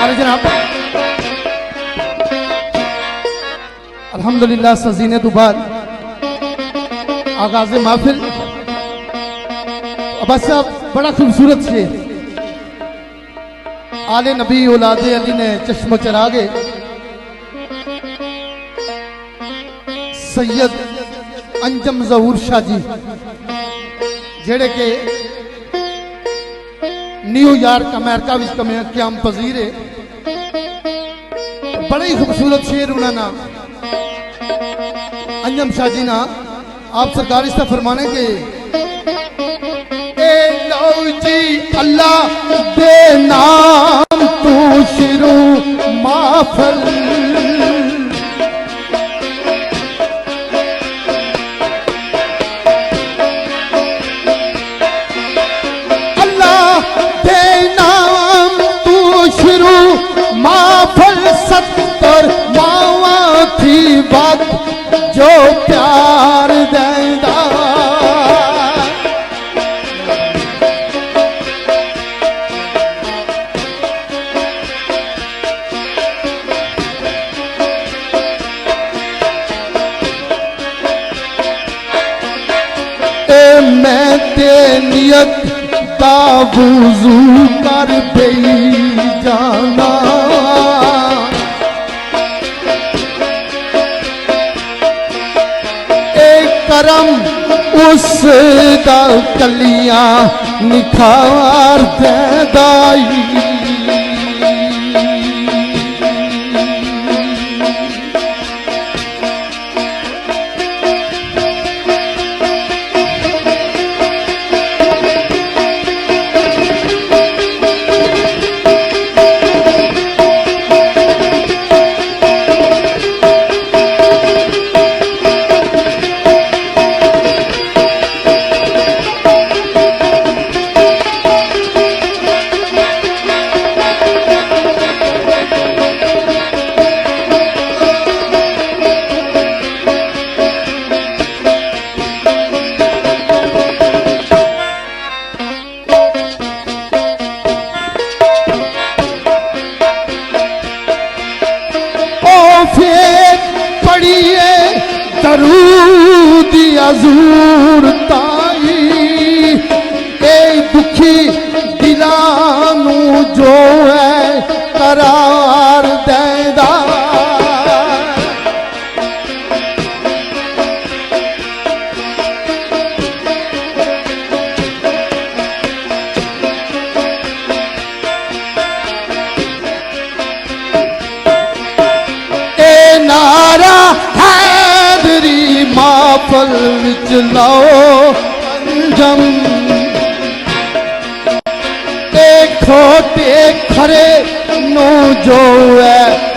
अरे जनाब अल्हम्दुलिल्लाह सजीने तो बाद आगाज़ महफिल बस बड़ा खूबसूरत से आले नबी औलादे अली ने चश्मो चरागे सैयद अंजम ज़हूर शाह जी जेड़े के न्यूयॉर्क अमेरिका विच क्याम पजीर है। बड़ा ही खूबसूरत शेर उन्होंने अंजम शाह जी ना आप सरकार इस फरमाने के लो जी अल्लाह दे नाम तू शुरू माफल सत्तर मावा थी बात जो प्यार देंदा मैं ते नियत दा वुज़ू कर पई जाना करम उस दा कलियां निखार दे दाई पढ़िए दरूद अज़ूर ताई ए दुखी दिलानू जो है करार देंदा नारा हैदरी माफल विच लाओ अंजम खोटे खरे नो जो है